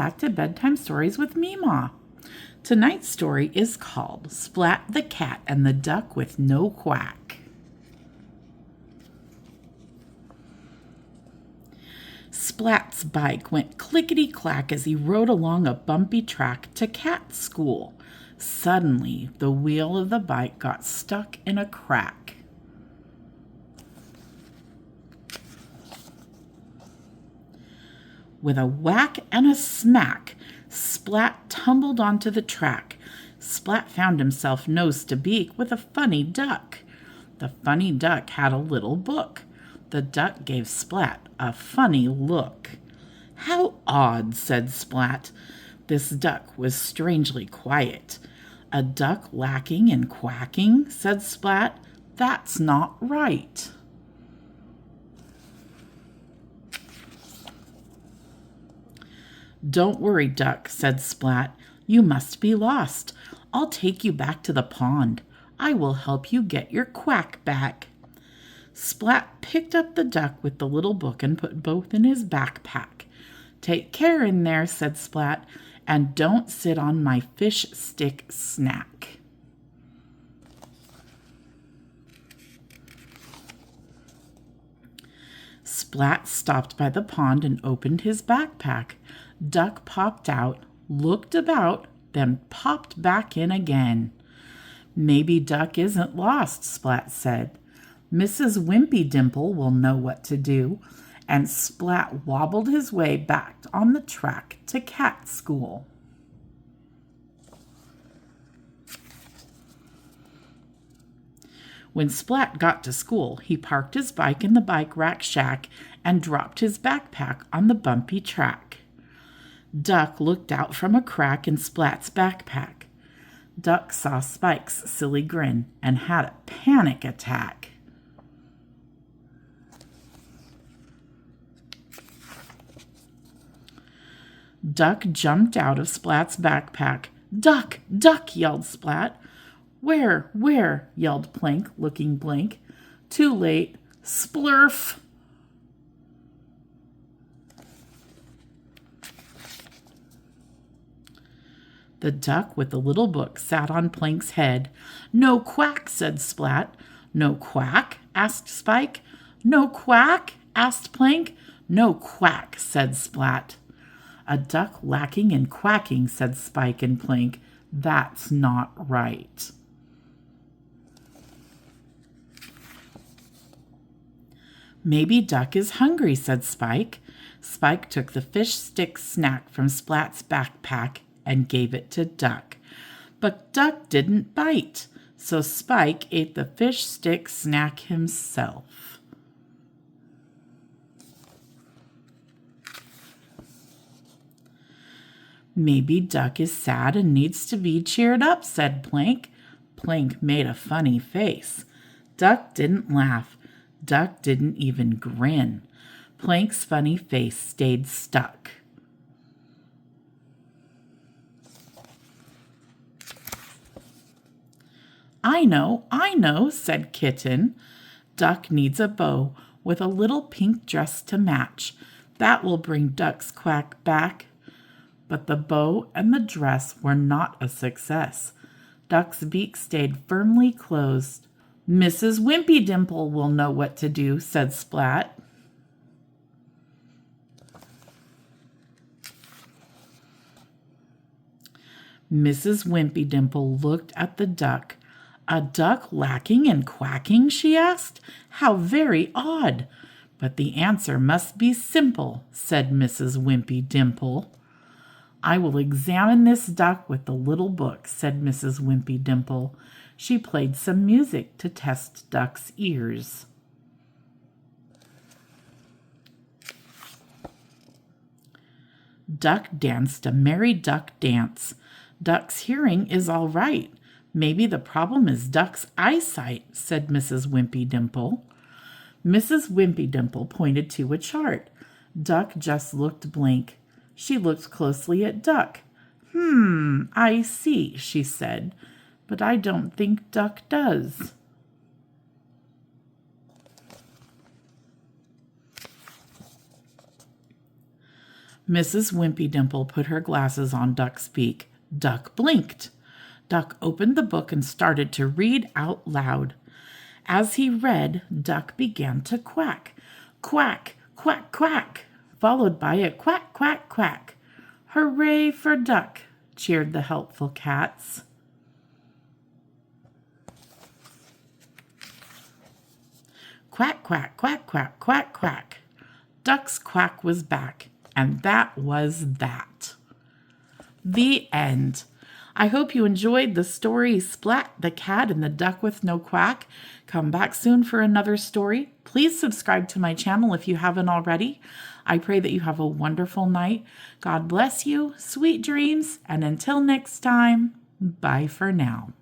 back to Bedtime Stories with Meemaw. Tonight's story is called Splat the Cat and the Duck with No Quack. Splat's bike went clickety-clack as he rode along a bumpy track to cat school. Suddenly, the wheel of the bike got stuck in a crack. With a whack and a smack, Splat tumbled onto the track. Splat found himself nose to beak with a funny duck. The funny duck had a little book. The duck gave Splat a funny look. "How odd," said Splat. This duck was strangely quiet. "A duck lacking and quacking," said Splat. "That's not right." "Don't worry, Duck," said Splat. "You must be lost. I'll take you back to the pond. I will help you get your quack back." Splat picked up the duck with the little book and put both in his backpack. "Take care in there," said Splat, "and don't sit on my fish stick snack." Splat stopped by the pond and opened his backpack. Duck popped out, looked about, then popped back in again. "Maybe Duck isn't lost," Splat said. "Mrs. Wimpy Dimple will know what to do," and Splat wobbled his way back on the track to cat school. When Splat got to school, he parked his bike in the bike rack shack and dropped his backpack on the bumpy track. Duck looked out from a crack in Splat's backpack. Duck saw Spike's silly grin and had a panic attack. Duck jumped out of Splat's backpack. "Duck! Duck!" yelled Splat. Where?" yelled Plank, looking blank. "Too late. Splurf!" The duck with the little book sat on Plank's head. "No quack," said Splat. "No quack?" asked Spike. "No quack?" asked Plank. "No quack," said Splat. "A duck lacking and quacking," said Spike and Plank. "That's not right." "Maybe Duck is hungry," said Spike. Spike took the fish stick snack from Splat's backpack and gave it to Duck. But Duck didn't bite, so Spike ate the fish stick snack himself. "Maybe Duck is sad and needs to be cheered up," said Plank. Plank made a funny face. Duck didn't laugh. Duck didn't even grin. Plank's funny face stayed stuck. I know," said Kitten. "Duck needs a bow with a little pink dress to match. That will bring Duck's quack back." But the bow and the dress were not a success. Duck's beak stayed firmly closed. "Mrs. Wimpy Dimple will know what to do," said Splat. Mrs. Wimpy Dimple looked at the duck. "A duck lacking and quacking?" she asked. "How very odd!" "But the answer must be simple," said Mrs. Wimpy Dimple. "I will examine this duck with the little book," said Mrs. Wimpy Dimple. She played some music to test Duck's ears. Duck danced a merry duck dance. "Duck's hearing is all right. Maybe the problem is Duck's eyesight," said Mrs. Wimpy Dimple. Mrs. Wimpy Dimple pointed to a chart. Duck just looked blank. She looked closely at Duck. I see," she said, "but I don't think Duck does." Mrs. Wimpy Dimple put her glasses on Duck's beak. Duck blinked. Duck opened the book and started to read out loud. As he read, Duck began to quack. Quack, quack, quack, followed by a quack, quack, quack. Hooray for Duck, cheered the helpful cats. Quack, quack, quack, quack, quack, quack. Duck's quack was back, and that was that. The end. I hope you enjoyed the story Splat the Cat and the Duck with No Quack. Come back soon for another story. Please subscribe to my channel if you haven't already. I pray that you have a wonderful night. God bless you, sweet dreams, and until next time, bye for now.